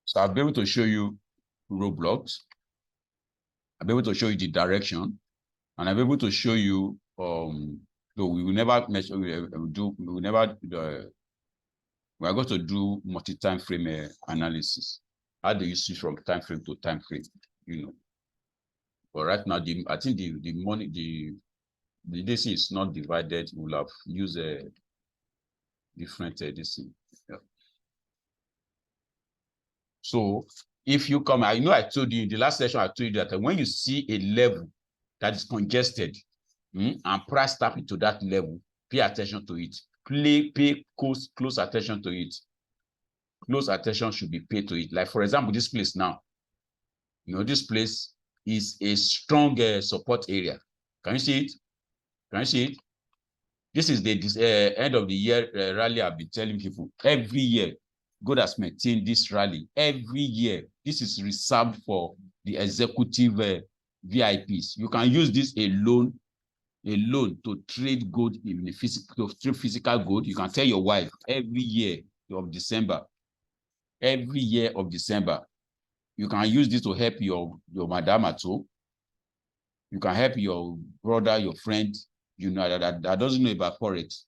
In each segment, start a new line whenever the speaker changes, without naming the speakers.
So I'll be able to show you roadblocks. I'll be able to show you the direction, and I'll be able to show you so we will never measure, we will never we are going to do multi-time frame analysis. How do you switch from time frame to time frame? You know. But right now, I think the DC is not divided. We'll have used a different DC. Yeah. So if you come, I know I told you in the last session, I told you that when you see a level that is congested and price tap into that level, pay attention to it. Pay close attention to it. Close attention should be paid to it. Like, for example, this place now, you know, this place is a strong support area. Can you see it? Can you see it? This is the end of the year rally I've been telling people. Every year, God has maintained this rally. Every year, this is reserved for the executive VIPs. You can use this alone to trade gold in the physical gold. You can tell your wife every year of December. Every year of December, you can use this to help your madam at home. You can help your brother, your friend, you know, that doesn't know about Forex.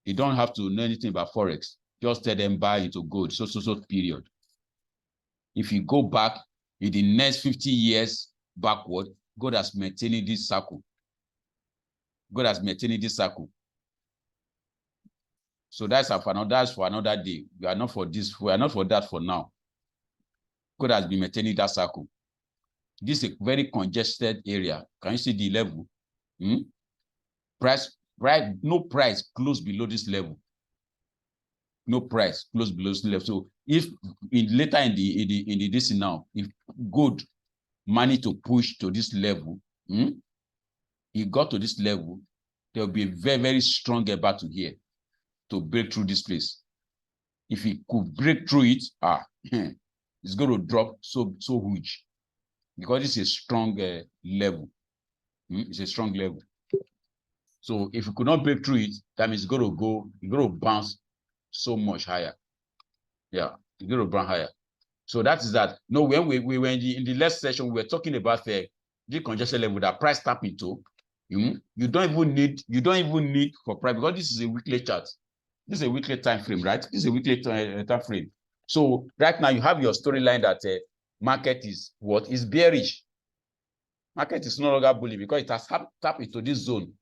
You don't have to know anything about Forex. Just tell them buy into gold, so period. If you go back in the next 50 years backward, God has maintained this circle. God has maintained this circle. So that's for another day. We are not for this. We are not for that for now. God has been maintaining that circle. This is a very congested area. Can you see the level? No price close below this level. No price close below this level. So if later in the this now, if gold managed to push to this level, it got to this level, there will be a very, very strong battle here to break through this place. If it could break through it, it's going to drop so huge, because it's a strong level. It's a strong level. So if you could not break through it, that means it's going to bounce so much higher. Yeah, it's going to bounce higher. So that is that. No, when we were in the last session, we were talking about the congestion level that price tap into. You don't even need for price, because this is a weekly chart. This is a weekly time frame, right? This is a weekly time frame. So right now you have your storyline that market is what is bearish. Market is no longer bullish because it has tapped into this zone.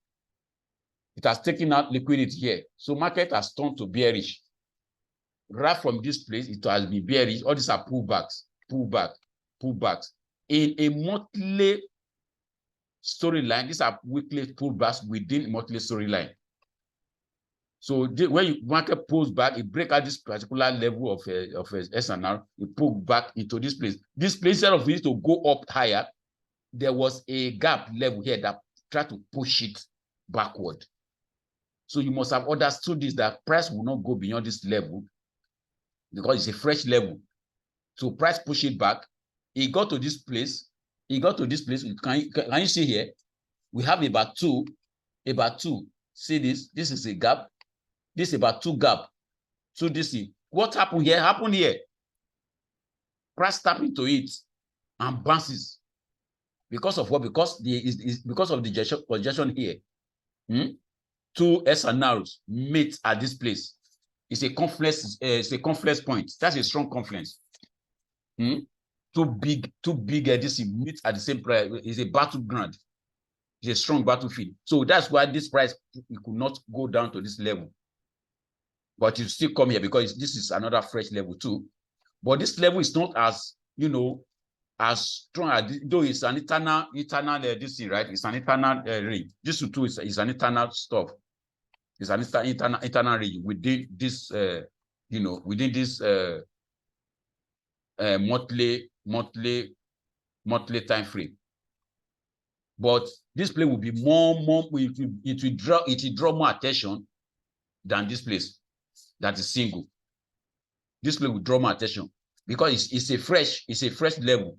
It has taken out liquidity here. So market has turned to bearish. Right from this place, it has been bearish. All these are pullbacks. In a monthly storyline, these are weekly pullbacks within monthly storyline. So when market pulls back, it breaks out this particular level of SNR, it pulls back into this place. This place, instead of it to go up higher, there was a gap level here that tried to push it backward. So you must have understood this, that price will not go beyond this level because it's a fresh level. So price push it back. It got to this place. Can you see here? We have about two. See this? This is a gap. This is about 2 gap. So this is what happened here. Price tap into it and bounces. Because of what? Because of the congestion here. 2 SNRs meet at this place. It's a confluence point. That's a strong confluence. Too big this meet at the same price. It's a battleground. It's a strong battlefield. So that's why this price, it could not go down to this level. But you still come here because this is another fresh level too. But this level is not as, as strong as, though it's an eternal this thing, right? It's an eternal range. This too is an eternal stuff. It's an eternal range within this, within this monthly time frame. But this place will be it will draw more attention than this place that is single. This place will draw more attention because it's a fresh level.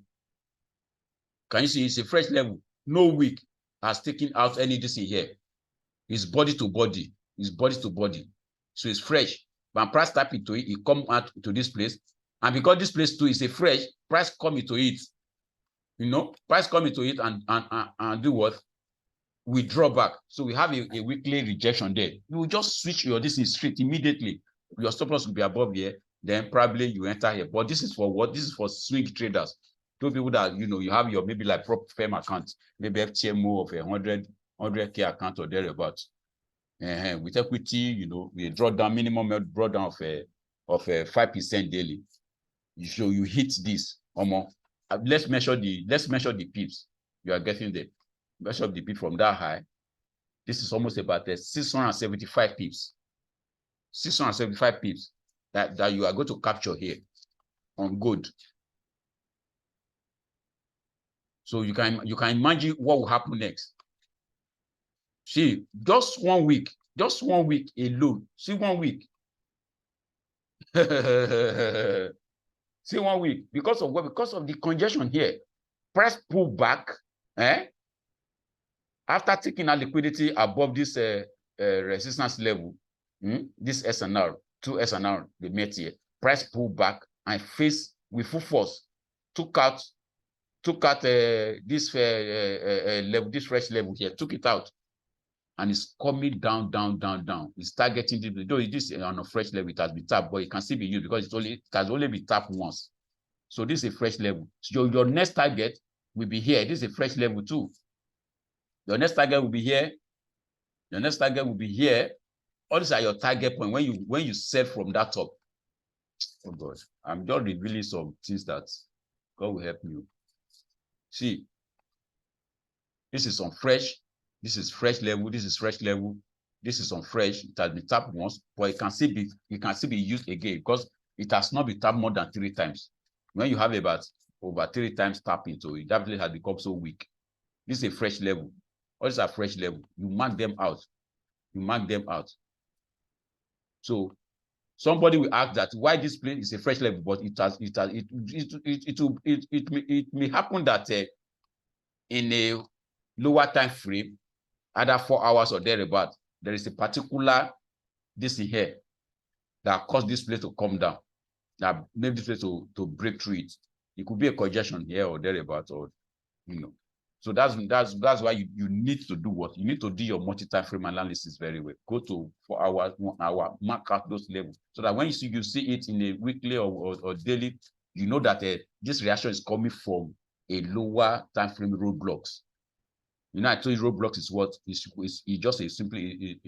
Can you see? It's a fresh level. No week has taken out any this here. It's body to body. So it's fresh. When price tap into it, it come out to this place And because this place too is a fresh, price come into it. You know, price come into it and do what? Withdraw back. So we have a weekly rejection there. You will just switch your this is straight immediately. Your stop loss will be above here. Then probably you enter here. But this is for what? This is for swing traders. Those people that, you know, you have your maybe like prop firm account, maybe FTMO of 100K account or thereabouts. With equity, you know, we draw down minimum drawdown of 5% daily. So you hit this. Let's measure the pips. You are getting there. Measure the pip from that high. This is almost about 675 pips. 675 pips that you are going to capture here on gold. So you can imagine what will happen next. See, just 1 week alone. See 1 week. See 1 week. Because of what? Because of the congestion here. Price pull back. After taking our liquidity above this resistance level, this SNR, 2 SNR, they met here. Price pull back and face with full force. Took out this level, this fresh level here. Took it out, and it's coming down. It's targeting the. Though it is on a fresh level, it has been tapped, but it can still be used because it has only been tapped once. So this is a fresh level. So your next target will be here. This is a fresh level too. Your next target will be here. Your next target will be here. All these are your target point when you sell from that top. Oh God, I'm just revealing some things that God will help you. See, this is on fresh. This is fresh level. This is fresh level. This is on fresh. It has been tapped once, but it can still be used again because it has not been tapped more than 3 times. When you have about over 3 times tapping, so it definitely has become so weak. This is a fresh level. All these are fresh level. You mark them out. You mark them out. So somebody will ask that why this place is a fresh level, but it may happen that in a lower time frame, either 4 hours or thereabout, there is a particular this in here that caused this place to come down, that made this place to break through it. It could be a congestion here or thereabout, or you know. So that's why you need to do what? You need to do your multi-time frame analysis very well. Go to 4 hours, 1 hour, mark out those levels so that when you see it in a weekly or daily, you know that this reaction is coming from a lower time frame roadblocks. You know, I told you roadblocks is what? It's just a simply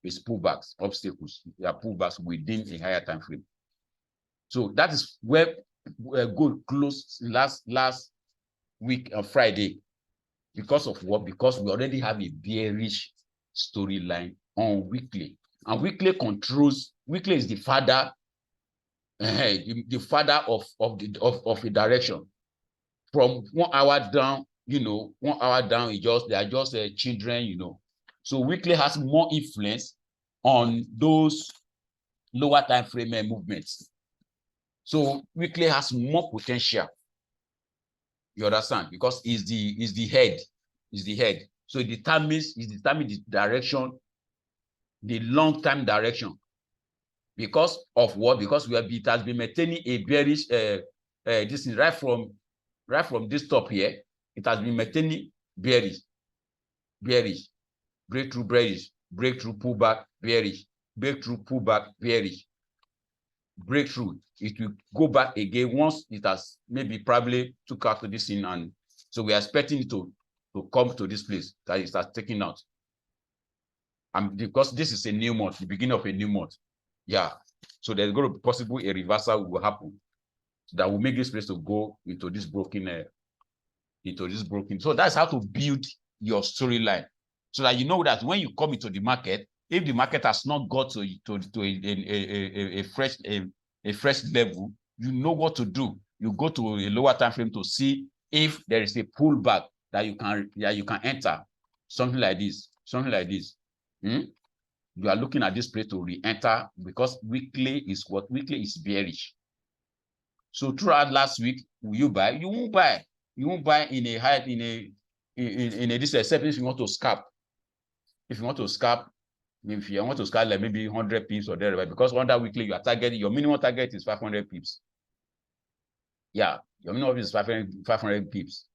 it's pullbacks, obstacles. They are pullbacks within a higher time frame. So that is where gold closed last week on Friday. Because of what? Because we already have a bearish storyline on weekly. And weekly is the father, the father of a direction. From 1 hour down, you know, 1 hour down, they are just children, you know. So weekly has more influence on those lower time frame movements. So weekly has more potential. You understand? Because it's the head. So it determines the direction, the long-term direction. Because of what? Because it has been maintaining a bearish this is right from this top here. It has been maintaining bearish, breakthrough bearish, breakthrough pullback bearish, breakthrough pullback bearish, breakthrough. It will go back again once it has maybe probably took out to this thing, and so we are expecting it to come to this place that it starts taking out. And because this is a new month, the beginning of a new month, yeah. So there's going to be possible a reversal will happen that will make this place to go into this broken. So that's how to build your storyline, so that you know that when you come into the market, if the market has not got to a fresh level, you know what to do. You go to a lower time frame to see if there is a pullback that you can enter. Something like this. You are looking at this place to re-enter because weekly is what? Weekly is bearish. So throughout last week, will you buy? You won't buy. You won't buy in a high in a this, except if you want to scalp. If you want to scalp, like maybe 100 pips or there, because under weekly you are targeting, your minimum target is 500 pips. Yeah, your minimum is 500 pips.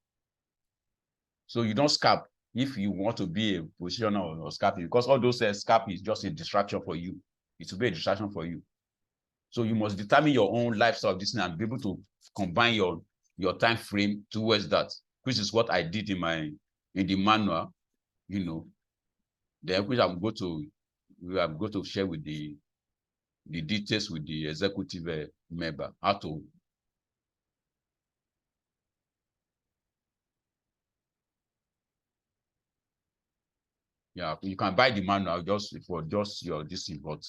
So you don't scalp if you want to be a positioner or scalping, because all those scalp is just a distraction for you. It will be a distraction for you. So you must determine your own lifestyle of this and be able to combine your time frame towards that, which is what I did in the manual, you know. Then which I'm going to share with the details with the executive member, how to. Yeah, you can buy the manual just for just your this thing, but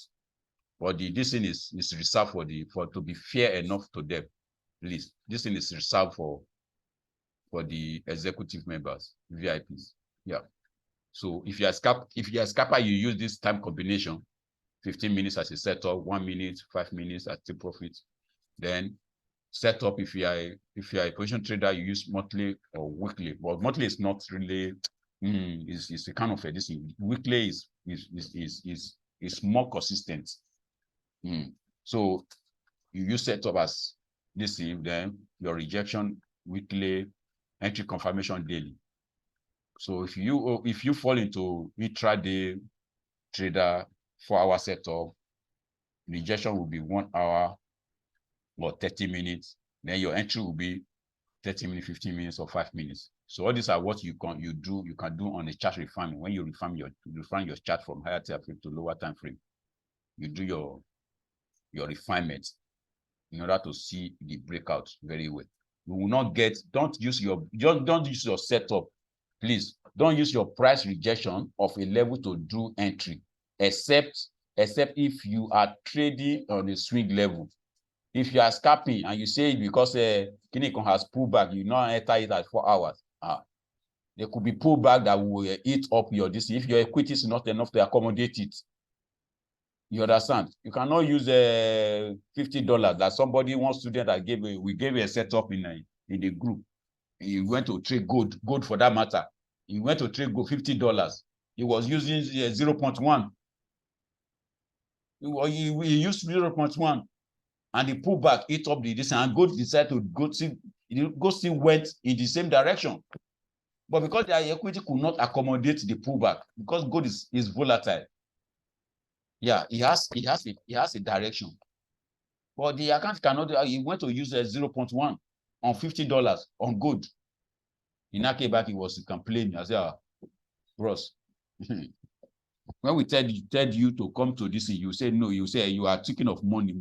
this thing is reserved for to be fair enough to them. Please, this thing is reserved for the executive members, VIPs. Yeah. So if you're a scalper, you use this time combination, 15 minutes as a setup, 1 minute, 5 minutes as take profit. Then setup, if you are a position trader, you use monthly or weekly. But monthly is not really is a kind of a this thing. Weekly is more consistent. So you use setup as this thing, then your rejection weekly, entry confirmation daily. So if you fall into intraday trader 4-hour setup, rejection will be 1 hour or 30 minutes. Then your entry will be 30 minutes, 15 minutes, or 5 minutes. So all these are what you can do on a chart refinement. When you refine your chart from higher time frame to lower time frame, you do your refinement in order to see the breakout very well. You will not get, don't use your setup. Please don't use your price rejection of a level to do entry, except if you are trading on a swing level. If you are scalping and you say because Kinikon has pulled back, you now enter it at 4 hours. There could be pullback that will eat up your this. If your equity is not enough to accommodate it, you understand? You cannot use $50 that somebody, one student that we gave a setup in the group. He went to trade gold for that matter. He went to trade gold $50. He was using 0.1. He used 0.1, and the pullback ate up the this, and gold decided to go still went in the same direction. But because their equity could not accommodate the pullback, because gold is volatile. Yeah, he has a direction. But the account cannot, he went to use 0.1 on $50 on gold. In that case back, he was complaining. I said, bros, when we tell you to come to this, you say no, you say you are thinking of money.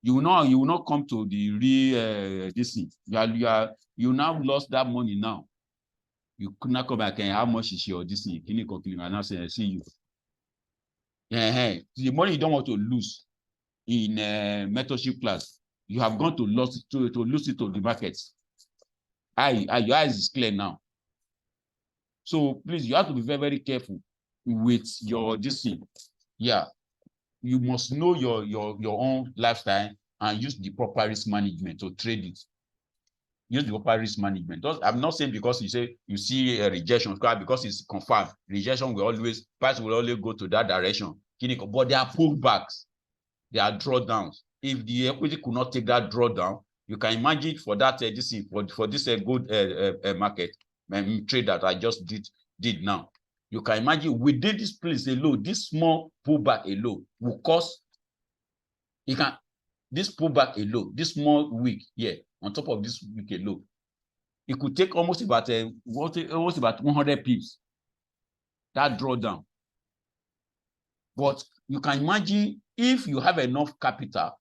You will not come to the real this thing. You now lost that money now. You could not come back and how much is your this thing? Can you conclude? And I say, I see you. The money you don't want to lose in mentorship class, you have gone to lose it to the markets. Your eyes is clear now. So please, you have to be very, very careful with your this thing. Yeah, you must know your own lifestyle and use the proper risk management to trade it. Use the proper risk management. I'm not saying because you see a rejection because it's confirmed. Rejection will always, price will always go to that direction. But there are pullbacks, there are drawdowns. If the equity could not take that drawdown, you can imagine for that for this good market trade that I just did now. You can imagine within this place alone, this small pullback alone will cause this pullback alone, this small week here on top of this week alone, it could take almost about 100 pips, that drawdown. But you can imagine if you have enough capital,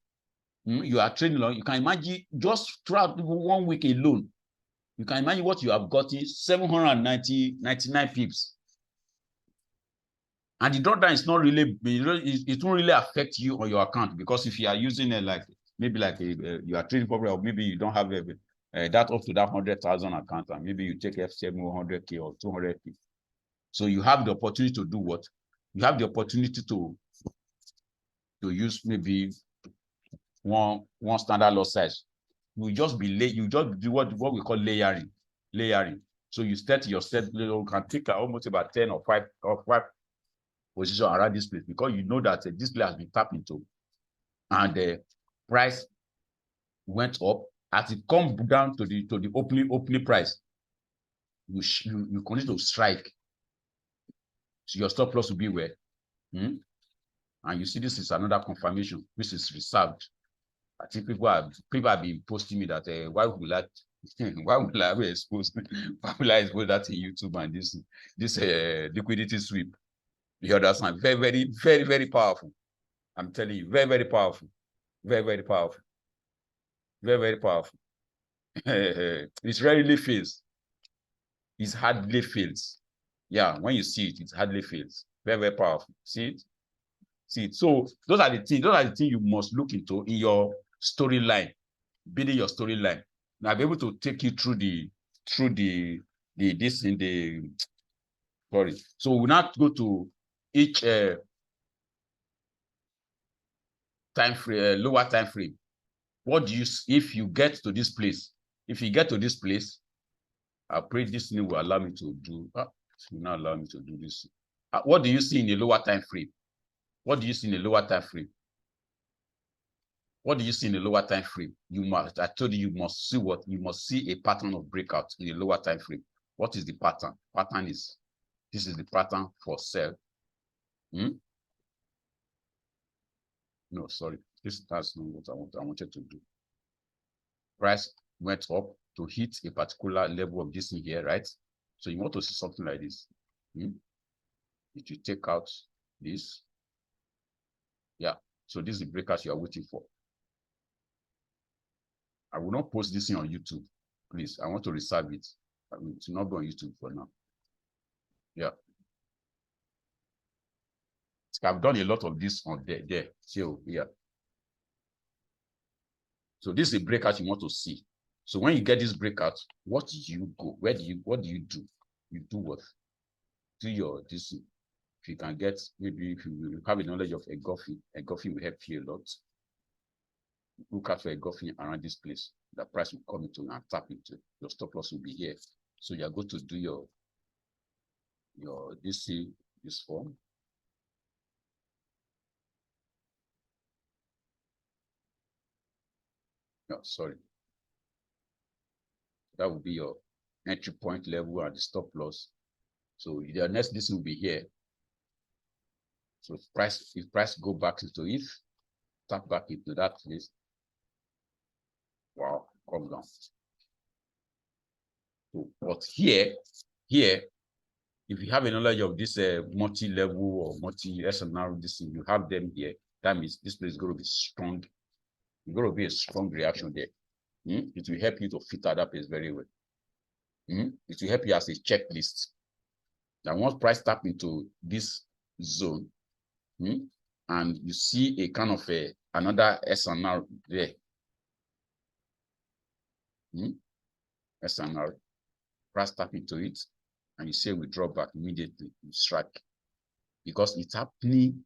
you are trading long, you can imagine just throughout 1 week alone, you can imagine what you have gotten, 799 pips. And the drawdown is not really, it won't really affect you on your account, because if you are using it you are trading probably, or maybe you don't have that up to that 100,000 account, and maybe you take F7 100K or 200K. So you have the opportunity to do what? You have the opportunity to use maybe one standard lot size. You just do what we call layering. So you start your set, you can take almost about 10 or 5 position around this place, because you know that this place has been tapped into, and the price went up, as it comes down to the opening price, you continue to strike. So your stop loss will be where? And you see, this is another confirmation, which is reserved. I think people have been posting me that why will I expose that in YouTube and this liquidity sweep? You understand? Very, very, very, very powerful. I'm telling you, very, very powerful. Very, very powerful. Very, very powerful. It rarely fails. It hardly fails. Yeah, when you see it, it hardly fails. Very, very powerful. See it? See it. So those are the things you must look into in your storyline, building your storyline. Now I'll be able to take you through sorry. So we'll now go to each time frame, lower time frame. What do you, if you get to this place, I pray this thing will allow me to do, it will not allow me to do this. What do you see in the lower time frame? What do you see in the lower time frame? What do you see in the lower time frame? I told you, you must see a pattern of breakout in the lower time frame. What is the pattern? This is the pattern for sell. No, sorry. That's not what I wanted to do. Price went up to hit a particular level of this in here, right? So you want to see something like this. If you take out this, yeah. So this is the breakout you are waiting for. I will not post this thing on YouTube, please. I want to reserve it. I mean, to not go on YouTube for now. Yeah. I've done a lot of this on there. So yeah. So this is a breakout you want to see. So when you get this breakout, what do you go? What do you do? You do what? Do your this. If you can get, maybe if you have a knowledge of engulfing will help you a lot. Look out for engulfing around this place. The price will come into and tap into. Your stop loss will be here. So you are going to do your this form. No, sorry. That will be your entry point level and the stop loss. So the next this will be here. So if price go back into it, tap back into that place. Wow, come down. So, but here, if you have a knowledge of this multi-level or multi-SNR, this thing, you have them here. That means this place is going to be strong. It's going to be a strong reaction there. It will help you to filter that place very well. It will help you as a checklist. Now, once price tap into this zone, and you see a kind of another SNR there, SNR, price tap into it, and you say withdraw back immediately, you strike, because it's happening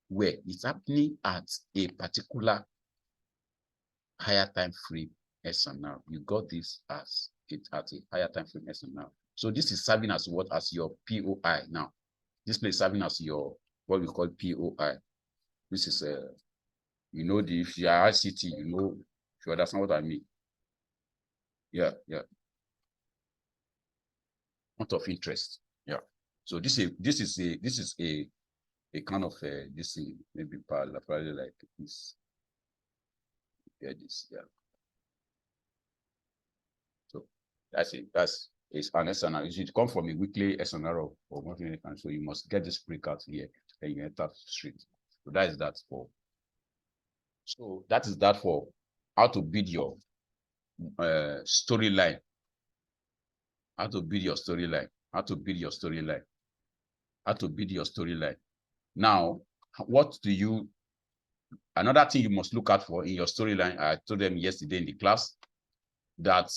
where it's happening at a particular higher time frame SNR. You got this as it at a higher time frame SNR. So this is serving as what? As your POI now. This place is serving as your what we call POI. This is you know, if you are ICT, you know, if you understand what I mean. Yeah. Amount of interest. Yeah. So this is a kind of this maybe probably like this. Yeah, this, yeah. So that's it. It's an SNR. It should come from a weekly SNR or monthly, so you must get this breakout here and you enter straight. So that is that for. So that is that for how to build your storyline. How to build your storyline. How to build your storyline. How to build your storyline. Now, what do you? Another thing you must look out for in your storyline. I told them yesterday in the class that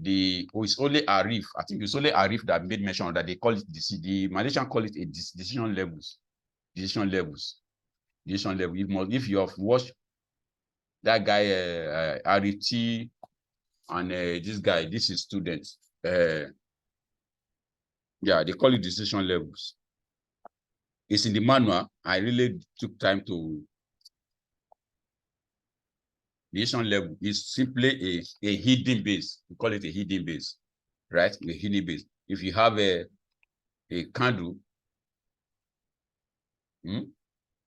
it's only Arif. I think it's only Arif that made mention that they call it the Malaysian call it a decision levels. Decision level. If you have watched that guy Arif and this guy, this is students. Yeah, they call it decision levels. It's in the manual. I really took time to decision level is simply a hidden base. We call it a hidden base, right? A hidden base. If you have a candle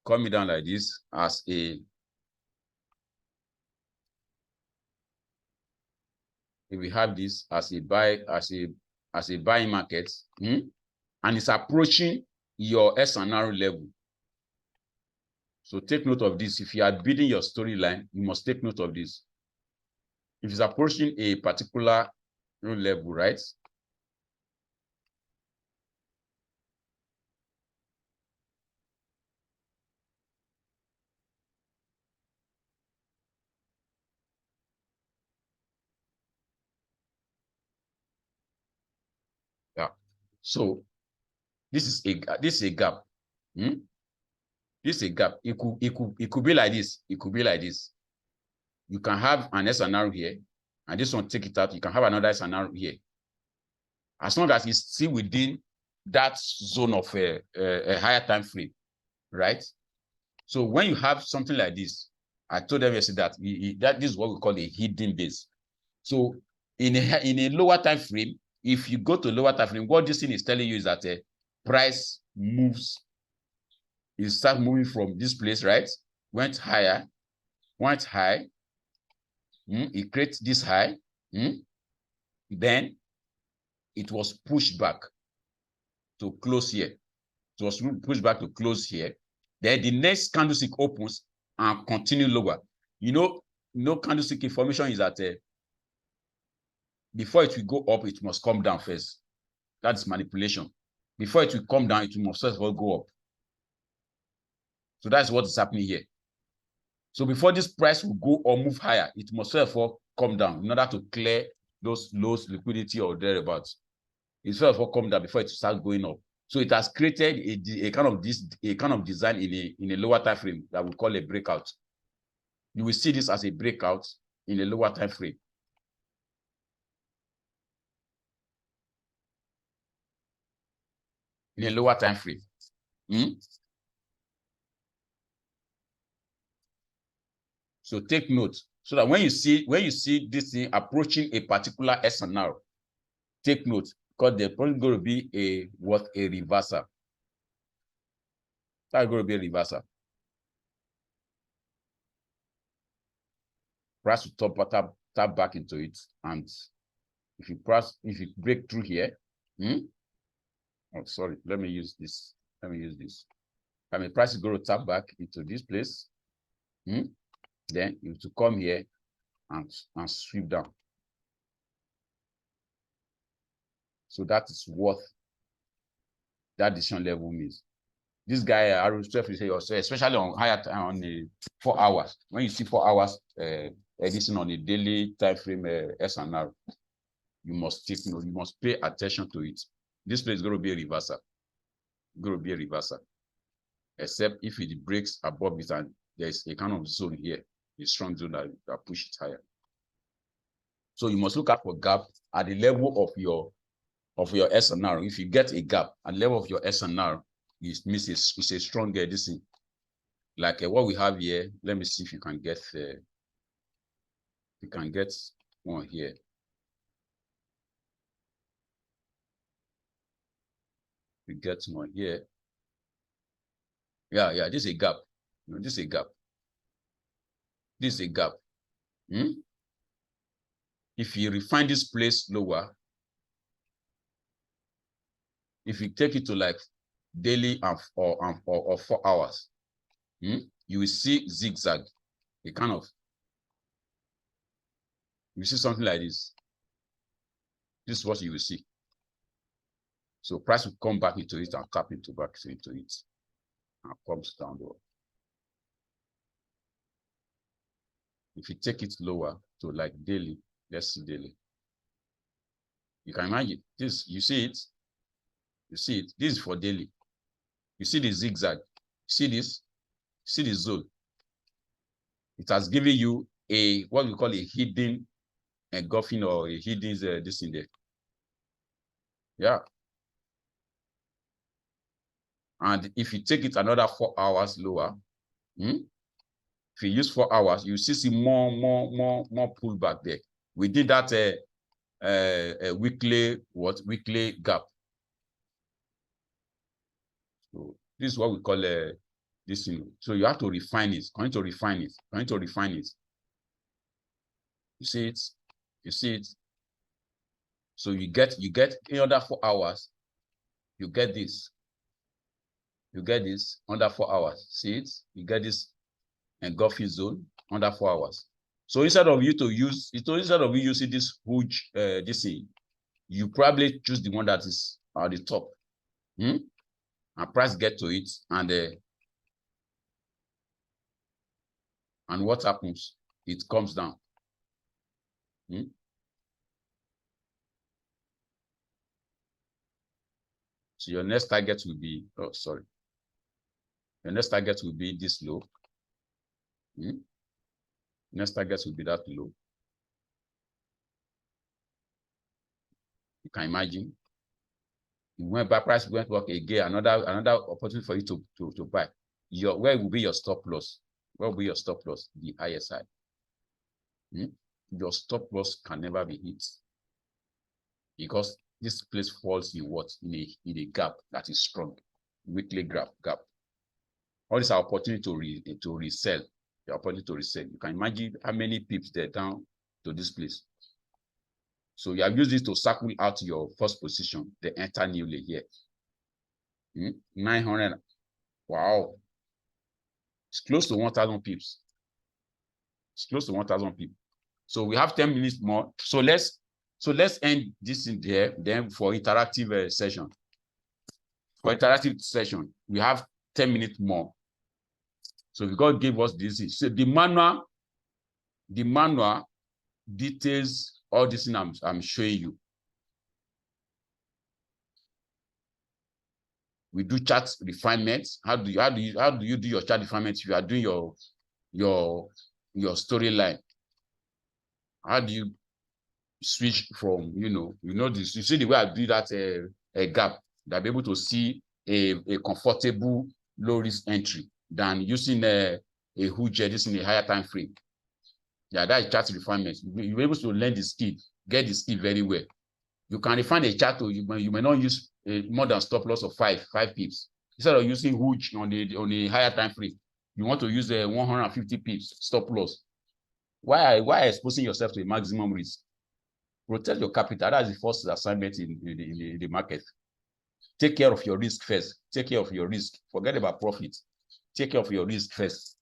coming down like this as a, if we have this as a buy, as a buying market, and it's approaching your SNR level. So take note of this. If you are building your storyline, you must take note of this. If it's approaching a particular level, right? Yeah. So this is a gap. This is a gap. It could be like this. It could be like this. You can have an SNR here, and this one take it out. You can have another SNR here. As long as it's still within that zone of a higher time frame, right? So when you have something like this, I told them yesterday that this is what we call a hidden base. So in a lower time frame, if you go to lower time frame, what this thing is telling you is that price moves. You start moving from this place, right? Went higher, went high. It creates this high. Then it was pushed back to close here. It was pushed back to close here. Then the next candlestick opens and continue lower. Candlestick information is that before it will go up, it must come down first. That's manipulation. Before it will come down, it must first of all go up. So that's what is happening here. So before this price will go or move higher, it must first of all come down in order to clear those lows, liquidity or thereabouts. It first of all come down before it starts going up. So it has created a kind of design in a lower time frame that we call a breakout. You will see this as a breakout in a lower time frame. In a lower time frame. So take note so that when you see this thing approaching a particular SNR, take note because there's probably going to be a reversal. That's going to be a reversal. Price will tap back into it, and if you break through here, oh sorry, let me use this. I mean, price is going to tap back into this place. Then you have to come here and sweep down. So that is what that decision level means. This guy, especially on higher time, on the 4 hours. When you see 4 hours edition on a daily time frame SNR, you must pay attention to it. This place is going to be a reversal. Except if it breaks above it and there's a kind of zone here, a strong zone that push it higher. So you must look out for gap at the level of your SNR. If you get a gap at the level of your SNR, it means it's a stronger this thing. Like what we have here. Let me see if you can get one here. We get one here. Yeah, this is a gap. This is a gap. This is a gap. If you refine this place lower, if you take it to like daily or 4 hours, you will see zigzag. You see something like this. This is what you will see. So price will come back into it and tap back into it and comes down lower. If you take it lower to like daily, let's see daily. You can imagine this, you see it? You see it? This is for daily. You see the zigzag. See this? See the zone. It has given you what we call a hidden engulfing or a hidden this in there. Yeah. And if you take it another 4 hours lower, If you use 4 hours, you see more pullback there. We did that weekly gap. So this is what we call this. So you have to refine it. Going to refine it. Going to refine it. You see it. You see it. So you get in under 4 hours. You get this. You get this under 4 hours. See it. You get this engulfing zone under 4 hours. So instead of you using this huge this thing, you probably choose the one that is at the top. And price get to it, and what happens? It comes down. So your next target will be, your next target will be this low. Next target will be that low. You can imagine. When price went work again, another opportunity for you to buy. Where will be your stop loss? Where will be your stop loss? The ISI. Your stop loss can never be hit because this place falls in what? In a gap that is strong. Weekly gap. All this opportunity to resell. The opportunity to resell. You can imagine how many pips they're down to this place. So you have used it to circle out your first position, the enter newly here. 900. Wow. It's close to 1,000 pips. It's close to 1,000 pips. So we have 10 minutes more. So let's end this in there. Then for interactive session. For interactive session, we have 10 minutes more. So God gave us this. So the manual details all this thing I'm showing you. We do chart refinements. How do you do your chart refinements if you are doing your storyline? How do you switch from this? You see the way I do that a gap, that be able to see a comfortable low risk entry than using a huge this in a higher time frame. Yeah, that is chart refinement. You're able to learn the skill, get the skill very well. You can refine a chart, or you may not use more than stop loss of 5 pips. Instead of using huge on a higher time frame, you want to use 150 pips stop loss. Why exposing yourself to a maximum risk? Protect your capital. That's the first assignment in the market. Take care of your risk first. Take care of your risk. Forget about profit. Take care of your risk first.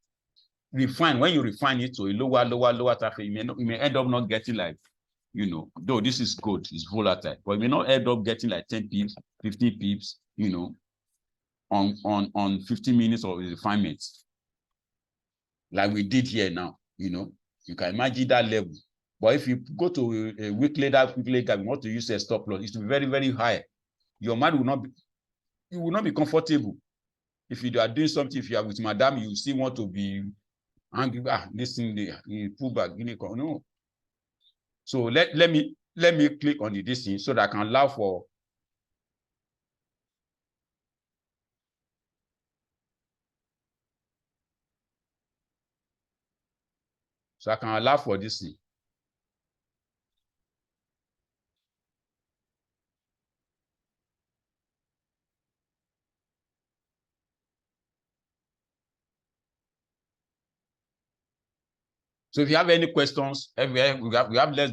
Refine. When you refine it to a lower traffic, you may end up not getting like, though this is good, it's volatile, but you may not end up getting like 10 pips, 15 pips, on 15 minutes of refinement. Like we did here now, you can imagine that level. But if you go to a weekly gap, you want to use a stop loss, it will be very, very high. Your mind will not be comfortable. If you are doing something, if you are with madam, you still want to be angry. This thing, they pull back. No. So let me click on this thing so that I can allow for. So I can allow for this thing. So if you have any questions, we have less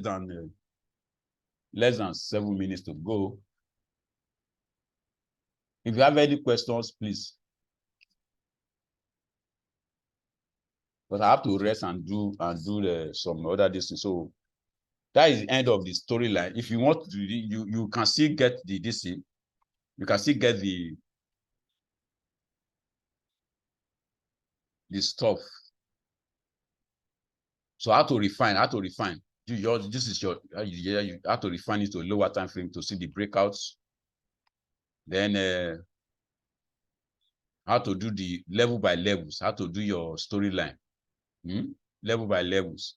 than 7 minutes to go. If you have any questions, please. But I have to rest and do some other distance. So that is the end of the storyline. If you want to, you can still get this thing. You can still get the stuff. So how to refine? This is you have to refine it to a lower time frame to see the breakouts. Then how to do the level by levels, how to do your storyline. Level by levels.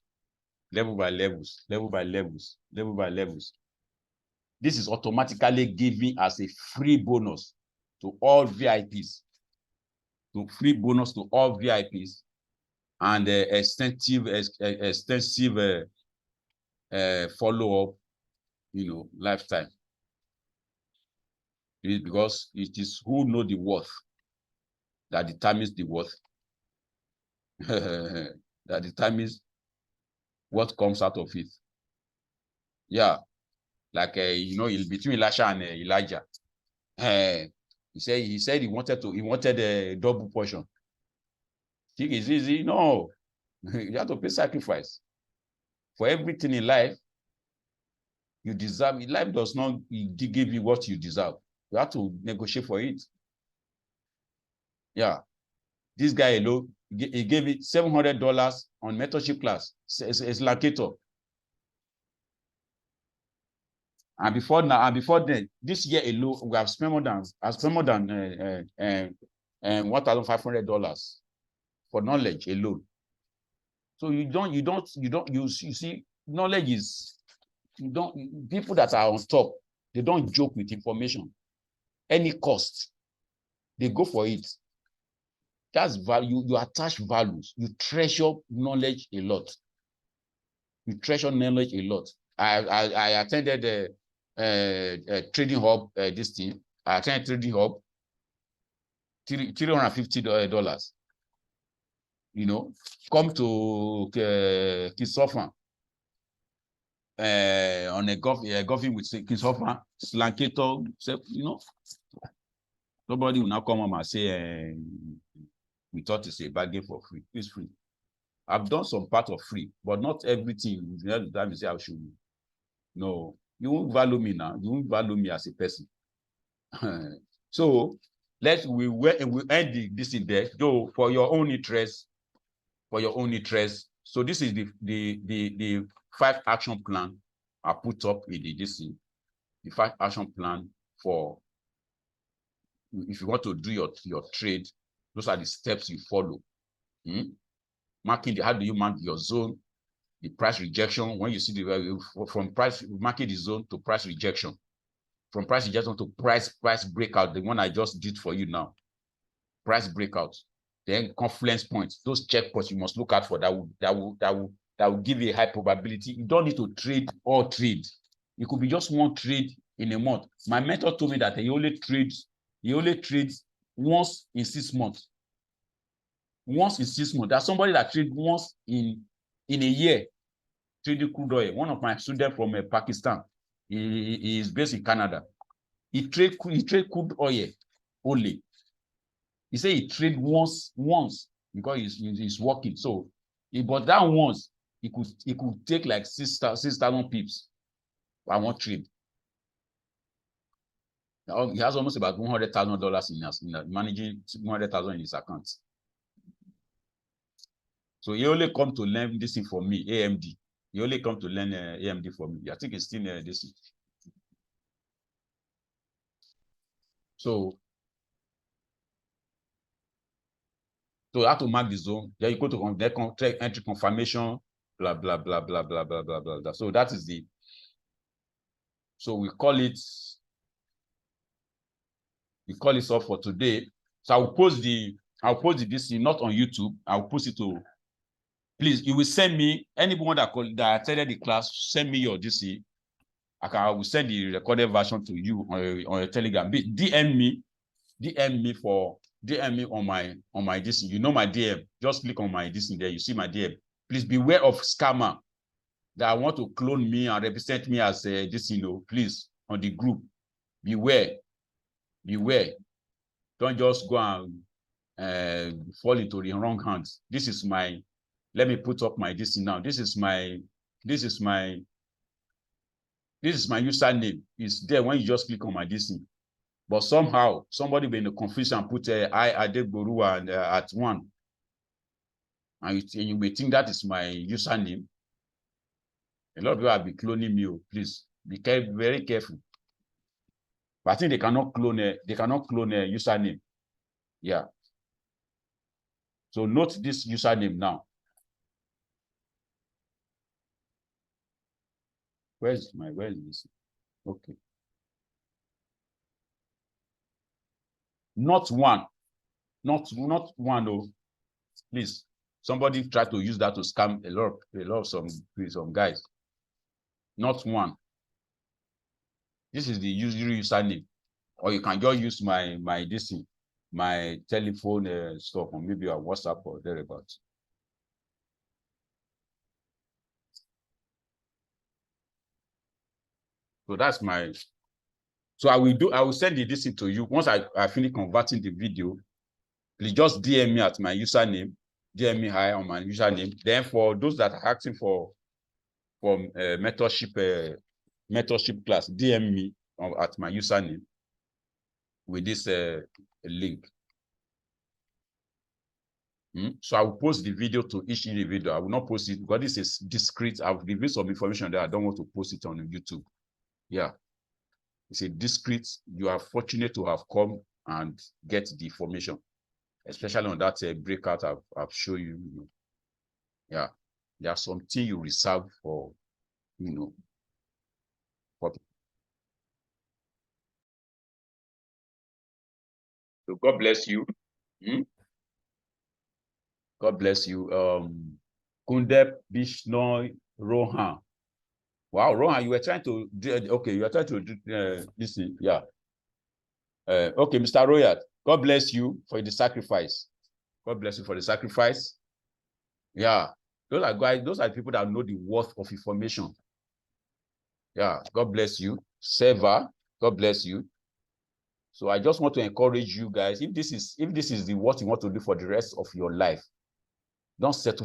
This is automatically given as a free bonus to all VIPs. Free bonus to all VIPs. and extensive follow-up, lifetime. It is because it is who know the worth that determines the worth. That determines what comes out of it. Yeah, like between Elisha and Elijah, he said he wanted a double portion. Think it's easy? No, you have to pay sacrifice for everything in life. You deserve it. Life does not give you what you deserve. You have to negotiate for it. Yeah, this guy alone, he gave it $700 on mentorship class. It's Lancator. And before then, this year alone, we have spent more than $1,500 for knowledge alone. So you see, knowledge is, people that are on top, they don't joke with information. Any cost, they go for it. That's value. You attach values. You treasure knowledge a lot. You treasure knowledge a lot. I attended the Trading Hub. This thing. I attended Trading Hub. $350. Come to Kinshasa on a golfing with Kinshasa, Lancator. Nobody will now come home and say, we thought it's a bargain for free. It's free. I've done some part of free, but not everything. That you say I should. No, you won't value me now. You won't value me as a person. So we end this in there. Though for your own interest. So this is the 5 action plan I put up in the DC. The 5 action plan for if you want to do your trade. Those are the steps you follow. Marking how do you mark your zone? The price rejection, when you see from price marking the zone to price rejection, from price rejection to price breakout, the one I just did for you now, price breakout, then confluence points, those checkpoints you must look out for that will give you a high probability. You don't need to trade all trade. It could be just one trade in a month. My mentor told me that he only trades once in 6 months. Once in 6 months. There's somebody that trades once in a year, trading crude oil. One of my students from Pakistan, he is based in Canada. He trade crude oil only. He said he trade once because he's working. So, but that once he could take like 6,000 pips by one trade. Now, he has almost about $100,000 in managing $100,000 in his account. So he only come to learn this thing from me, AMD. He only come to learn AMD from me. I think it's still this. So you have to mark the zone. Then you go to entry confirmation, blah, blah, blah, blah, blah, blah, blah, blah, blah. So that is so we call it up for today. So I'll post the DC, not on YouTube. I'll post it to, please, you will send me, anyone that attended the class, send me your DC. I will send the recorded version to you on your Telegram. DM me on my DC. You know my DM. Just click on my DC there. You see my DM. Please beware of scammer that want to clone me and represent me as a DC. Please, on the group, beware. Don't just go and fall into the wrong hands. This is my. Let me put up my DC now. This is my username. It's there when you just click on my DC. But somehow somebody been in a confusion and put I Adegboru and at 1. And you may think that is my username. A lot of people have been cloning me. Please be very careful. But I think they cannot clone a username. Yeah. So note this username now. Where is this? Okay. Not 1. Not 1. Oh, please. Somebody tried to use that to scam a lot of some guys. Not one. This is the username, or you can just use my telephone stuff, or maybe your WhatsApp or thereabouts. So that's my. So I will send this to you once I finish converting the video. Please just DM me at my username, DM me hi on my username. Then for those that are asking for mentorship class, DM me at my username with this link. So I will post the video to each individual. I will not post it because this is discreet. I've given some information that I don't want to post it on YouTube. Yeah. It's a discreet. You are fortunate to have come and get the information, especially on that breakout I've shown you. Yeah. There's something you reserve for, for. So God bless you. God bless you. Kundep Bishnoi Rohan. Wow, Rohan, you were trying to okay, you are trying to listen. Yeah. Okay, Mr. Royal, God bless you for the sacrifice. God bless you for the sacrifice. Yeah. Those are guys, those are people that know the worth of information. Yeah, God bless you. Seva, God bless you. So I just want to encourage you guys, if this is what you want to do for the rest of your life, don't settle